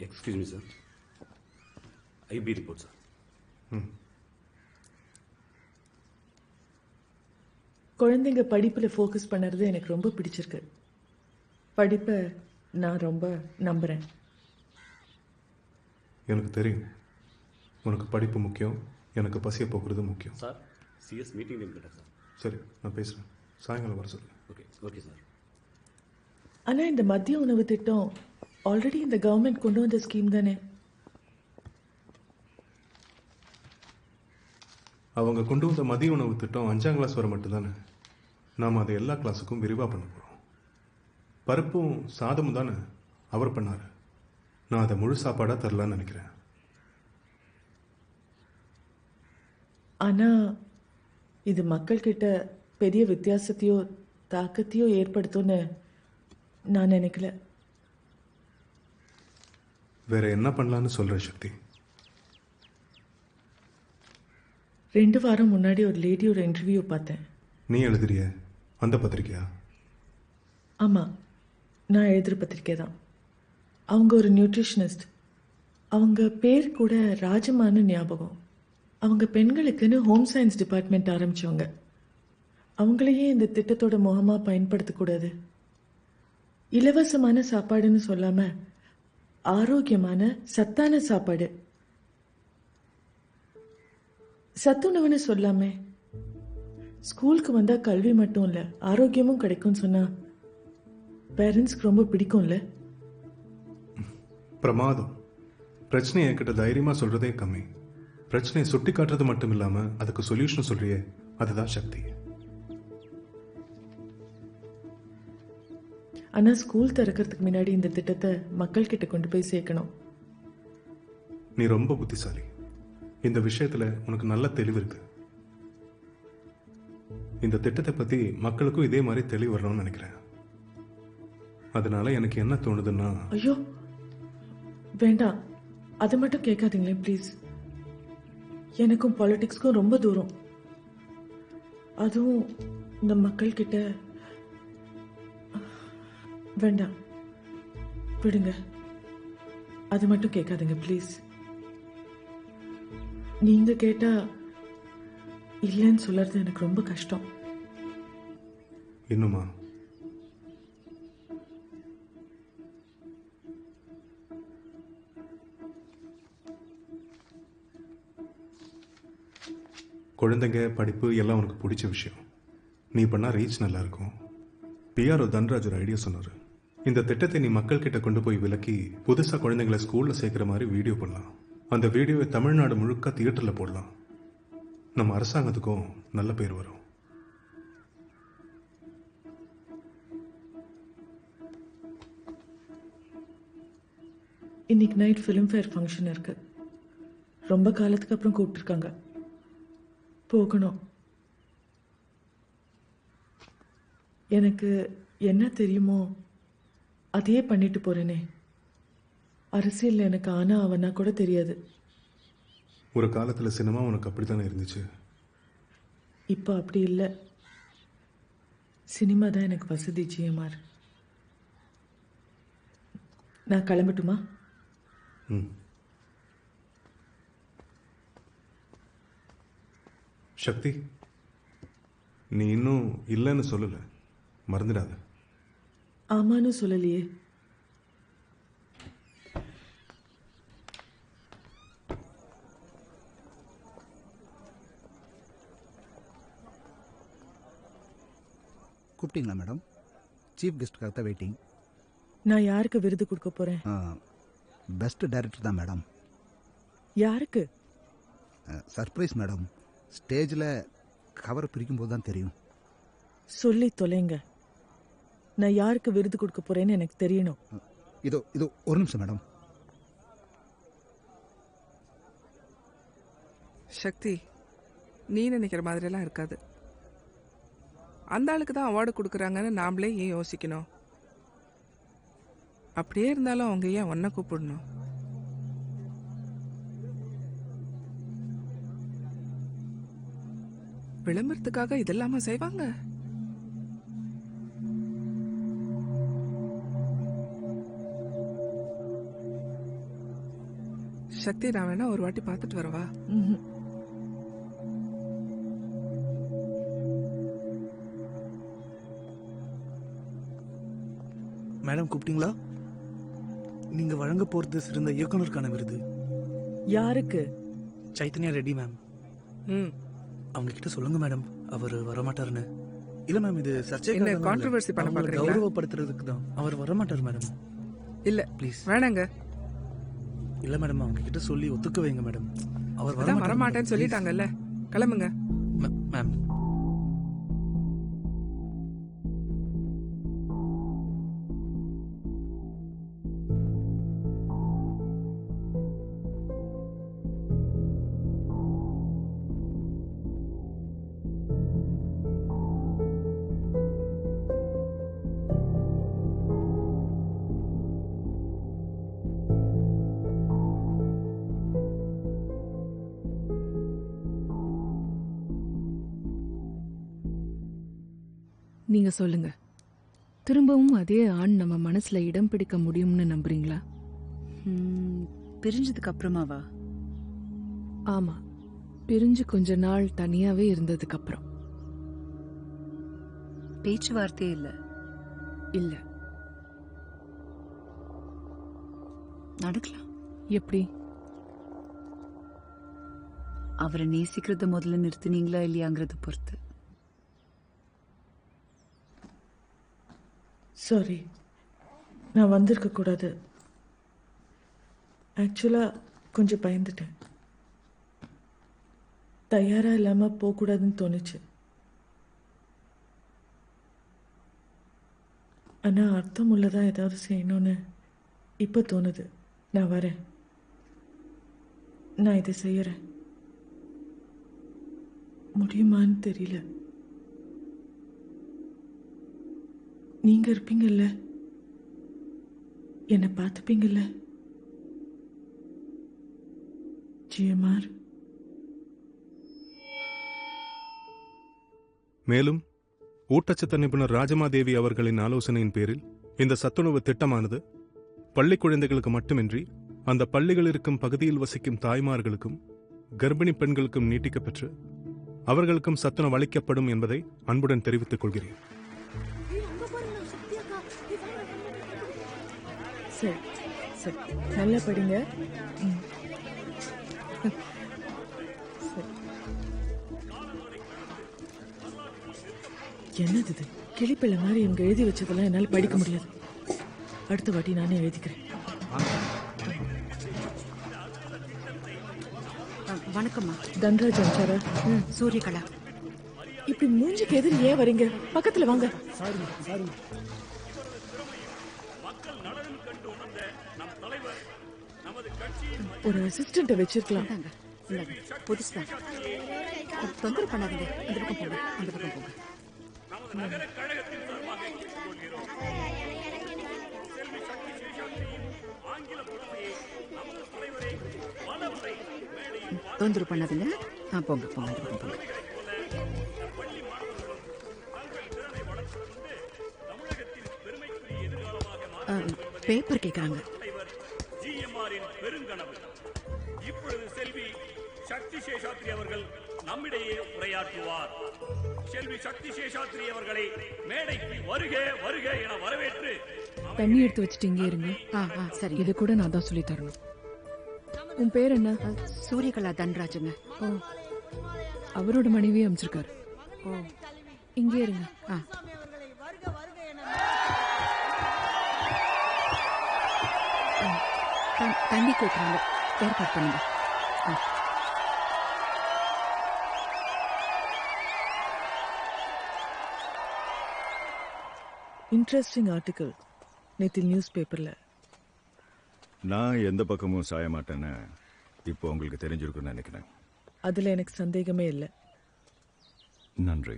Excuse me sir. IP report sir. குழந்தைங்க படிப்பில் focus பண்ணுறது எனக்கு ரொம்ப பிடிச்சிருக்கு. படிப்பை நான் ரொம்ப நம்புகிறேன். எனக்கு தெரியும் உனக்கு படிப்பு முக்கியம், எனக்கு பசியை போக்குறது முக்கியம். சார் சிஎஸ் மீட்டிங் நேம் கேட்டார் சார். சரி, நான் பேசுகிறேன். சாயங்காலம் வர சொல்லு. Okay okay sir. ஆனால் இந்த மதிய உணவு திட்டம் ஆல்ரெடி இந்த கவர்மெண்ட் கொண்டு வந்த ஸ்கீம் தானே? அவங்க கொண்டு வந்த மதிய உணவு திட்டம் 5ஆம் கிளாஸ் வரை மட்டும்தானே. நாம் அதை எல்லா கிளாஸுக்கும் விரிவாக பண்ண போகிறோம். பருப்பும் சாதமும் தானே அவர் பண்ணார். நான் அதை முழு சாப்பாடாக தரலான்னு நினைக்கிறேன். ஆனால் இது மக்கள்கிட்ட பெரிய வித்தியாசத்தையோ தாக்கத்தையோ ஏற்படுத்தும்னு நான் நினைக்கல. வேற என்ன பண்ணலான்னு சொல்கிற சக்தி? 2 வாரம் முன்னாடி ஒரு லேடியோட இன்டர்வியூ பார்த்தேன். நீ எழுதுறிய அந்த பத்திரிக்கையா? ஆமாம், நான் எழுதுகிற பத்திரிக்கை தான். அவங்க ஒரு நியூட்ரிஷனிஸ்ட். அவங்க பேர் கூட ராஜமான்னு ஞாபகம். அவங்க பெண்களுக்குன்னு ஹோம் சயின்ஸ் டிபார்ட்மெண்ட் ஆரம்பித்தவங்க. அவங்களையே இந்த திட்டத்தோட முகமாக பயன்படுத்தக்கூடாது. இலவசமான சாப்பாடுன்னு சொல்லாமல் ஆரோக்கியமான சத்தான சாப்பாடு, சத்துணவுன்னு சொல்லாமே. ஸ்கூலுக்கு வந்தால் கல்வி மட்டும் இல்லை ஆரோக்கியமும் கிடைக்கும்னு சொன்னால் பேரண்ட்ஸ்க்கு ரொம்ப பிடிக்கும்ல. பிரமாதம். பிரச்சனையை என்கிட்ட தைரியமாக சொல்கிறதே கம்மி. பிரச்சனையை சுட்டி காட்டுறது மட்டும் இல்லாமல் அதுக்கு சொல்யூஷன் சொல்கிறியே, அதுதான் சக்தி. ஆனால் ஸ்கூல் திறக்கிறதுக்கு முன்னாடி இந்த திட்டத்தை மக்கள்கிட்ட கொண்டு போய் சேர்க்கணும். நீ ரொம்ப புத்திசாலி. இந்த விஷயத்தில் உனக்கு நல்ல தெளிவு இருக்கு. இந்த திட்டத்தை பற்றி மக்களுக்கும் இதே மாதிரி தெளிவு வரணும்னு நினைக்கிறேன். அதனால எனக்கு என்ன தோணுதுன்னா... ஐயோ வேண்டாம், அதை மட்டும் கேட்காதீங்களேன் ப்ளீஸ். எனக்கும் பாலிடிக்ஸ்க்கும் ரொம்ப தூரம். அதுவும் இந்த மக்கள்கிட்ட வேண்டாம், விடுங்க. அது மட்டும் கேட்காதுங்க ப்ளீஸ். நீங்க கேட்டா இல்லைன்னு சொல்றது எனக்கு ரொம்ப கஷ்டம். இன்னுமா? குழந்தைங்க படிப்பு எல்லாம் உனக்கு பிடிச்ச விஷயம். நீ பண்ணா ரீச் நல்லா இருக்கும். பிஆர்ஓ தன்ராஜ் ஒரு ஐடியா சொன்னார். இந்த திட்டத்தை நீ மக்கள் கிட்ட கொண்டு போய் விலக்கி புதுசாக குழந்தைங்களை ஸ்கூலில் சேர்க்குற மாதிரி வீடியோ பண்ணலாம். அந்த வீடியோவை தமிழ்நாடு முழுக்க தியேட்டரில் போடலாம். நம்ம அரசாங்கத்துக்கும் நல்ல பேர் வரும். இன்னைக்கு நைட் ஃபிலிம்ஃபேர் ஃபங்க்ஷன் இருக்கு. ரொம்ப காலத்துக்கு அப்புறம் கூப்பிட்டுருக்காங்க, போகணும். எனக்கு என்ன தெரியுமோ அதையே பண்ணிட்டு போறேனே. அரசியல் எனக்கு ஆனா அவனா கூட தெரியாது. ஒரு காலத்தில் சினிமா உனக்கு அப்படித்தானே இருந்துச்சு. இப்போ அப்படி இல்லை. சினிமா தான் எனக்கு வசதி. ஜிஎம்ஆர், நான் கிளம்பட்டுமா? சக்தி, நீ இன்னும் இல்லைன்னு சொல்லலை, மறந்துடாத. ஆமான்னு சொல்லலையே. கூப்பிட்டீங்களா மேடம்? சீஃப் கெஸ்ட்டுக்காக தான் வெயிட்டிங். நான் யாருக்கு விருது கொடுக்க போறேன்? பெஸ்ட் டைரக்டர் தான் மேடம். யாருக்கு? Surprise madam. ஸ்டேஜில் கவரை பிரிக்கும் போது தான் தெரியும். சொல்லி தொலைங்க. நான் யாருக்கு விருது கொடுக்க போறேன்னு எனக்கு தெரியணும். இதோ இதோ ஒரு நிமிஷம் மேடம். சக்தி, நீ நினைக்கிற மாதிரிலாம் இருக்காது. அந்த ஆளுக்கு தான் அவார்டு கொடுக்குறாங்கன்னு நாமளே ஏன் யோசிக்கணும்? அப்படியே இருந்தாலும் அவங்க ஏன் ஒன்றை கூப்பிடணும்? விளம்பரத்துக்காக இதெல்லாமா செய்வாங்க? சக்தி, நான் வேணா ஒரு வாட்டி பார்த்துட்டு வரவா? ம்ஹும். மேடம் கூப்பிட்டீங்களா? நீங்க வழங்க போறது சிறந்த இயக்குனருக்கான விருது. யாருக்கு? சைத்தன்யா ரெட்டி மேம். ம். அவங்க கிட்ட சொல்லுங்க மேடம், அவர் வரமாட்டாருன்னு. இல்ல மேம், இது சர்ச்சை என்ன controversy பண்ண பாக்குறீங்களா? கௌரவப்படுத்துறதுக்கு தான். அவர் வரமாட்டார் மேடம். இல்ல ப்ளீஸ். வேணாங்க. இல்ல மேடம், அவங்க கிட்ட சொல்லி ஒத்துக்க வைங்க மேடம். அவர் அதான் வரமாட்டேன்னு சொல்லிட்டாங்கல்ல, கிளம்புங்க. மேம். நீங்க சொல்லுங்க, திரும்பவும் அதே ஆண் நம்ம மனசுல இடம் பிடிக்க முடியும்னு நம்புறீங்களா? பிரிஞ்சதுக்கு அப்புறமாவா? ஆமா, பிரிஞ்சு கொஞ்ச நாள் தனியாவே இருந்ததுக்கு அப்புறம். பேச்சுவார்த்தையே இல்ல. இல்ல. நடக்கலாம். எப்படி? அவரை நேசிக்கிறத முதல்ல நிறுத்தினீங்களா இல்லையாங்கிறத பொறுத்து. சாரி, நான் வந்திருக்க கூடாது. ஆக்சுவலாக கொஞ்சம் பயந்துட்டேன். தயாராக இல்லாமல் போகக்கூடாதுன்னு தோணுச்சு. ஆனால் அர்த்தம் உள்ளதாக ஏதாவது செய்யணும்னு இப்போ தோணுது. நான் வரேன். நான் இதை செய்யறேன். முடியுமான்னு தெரியல. நீங்க இருப்பீங்கல்ல, என்னை பார்த்துப்பீங்கல்ல? ஜிஎம்ஆர். மேலும் ஊட்டச்சத்து நிபுணர் ராஜமாதேவி அவர்களின் ஆலோசனையின் பேரில் இந்த சத்துணவு திட்டமானது பள்ளி குழந்தைகளுக்கு மட்டுமின்றி அந்த பள்ளிகள் இருக்கும் பகுதியில் வசிக்கும் தாய்மார்களுக்கும் கர்ப்பிணி பெண்களுக்கும் நீட்டிக்கப்பெற்று அவர்களுக்கும் சத்துணவு அளிக்கப்படும் என்பதை அன்புடன் தெரிவித்துக் கொள்கிறேன். சரி சரி, நல்லா படிங்க. சரி. என்னது இது? கிளிப்பிள்ளை மாதிரி இவங்க எழுதி வச்சதெல்லாம் என்னால் படிக்க முடியாது. அடுத்த வாட்டி நானே எழுதிக்கிறேன். வணக்கம்மா. தன்ராஜ் அஞ்சாரா? சூரியகலா. இப்படி மூஞ்சிக்கு எதிரி ஏன் வரீங்க? பக்கத்துல வாங்க. ஒரு அசிஸ்டண்ட்டை வச்சிருக்கலாம். புதுசுதான். தொந்தரவு பண்ணாதீங்க. இந்த பக்கம் போங்க, அந்த பக்கம் போங்க. தொந்தரவு பண்ணாதீங்க. போங்க போங்க, அந்த பக்கம் போங்க. பேப்பர் கேட்குறாங்க. இப்பொழுது செல்வி சக்தி சேஷாத்ரி அவர்கள் நம்மிடையே உரையாற்றுவார். செல்வி சக்தி சேஷாத்ரி அவர்களை மேடைக்கு வருக வருக என வரவேற்று. தண்ணி எடுத்து வச்சுட்டு இங்கே இருங்க. சரி. இது கூட நான் தான் சொல்லி தரணும். உன் பேர் என்ன? சூரியகலா தன்ராஜுங்க. ஓ, அவரோட மனைவியே அமைச்சிருக்காரு. ஓ, இங்கே இருங்க. தண்ணி கேட்குறாங்க, ஏற்பாடு பண்ணுங்க. இன்ட்ரெஸ்டிங் ஆர்டிக்கல் நேற்று நியூஸ் பேப்பர்ல. நான் எந்த பக்கமும் சாய மாட்டேன்னு இப்போ உங்களுக்கு தெரிஞ்சிருக்குன்னு நினைக்கிறேன். அதுல எனக்கு சந்தேகமே இல்லை. நன்றி.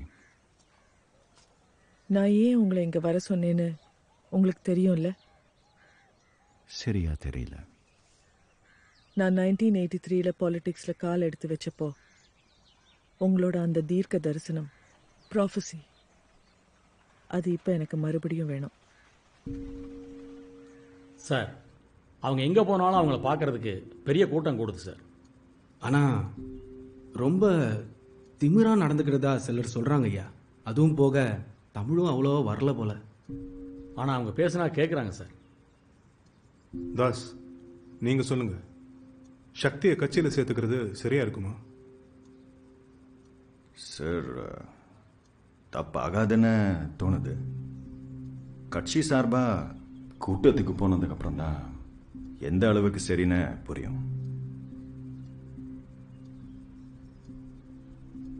நான் ஏன் உங்களை இங்க வர சொன்னேன்னு உங்களுக்கு தெரியும்ல? சரியா தெரியல. நான் 1983 பாலிடிக்ஸ்ல கால் எடுத்து வச்சப்போ உங்களோட அந்த தீர்க்க தரிசனம், ப்ராஃபஸி, அது இப்போ எனக்கு மறுபடியும் வேணும். சார், அவங்க எங்கே போனாலும் அவங்கள பார்க்கறதுக்கு பெரிய கூட்டம் கூடுது சார். ஆனால் ரொம்ப திமிரா நடந்துக்கிறதா சிலர் சொல்கிறாங்க ஐயா. அதுவும் போக தமிழும் அவ்வளோவா வரல போல. ஆனால் அவங்க பேசினா கேட்குறாங்க சார். தாஸ், நீங்க சொல்லுங்க, சக்தியை கட்சியில் சேர்த்துக்கிறது சரியா இருக்குமா? சார், தப்பாகாதுன்னு தோணுது. கட்சி சார்பாக கூட்டத்துக்கு போனதுக்கப்புறம் தான் எந்த அளவுக்கு சரின்னு புரியும்.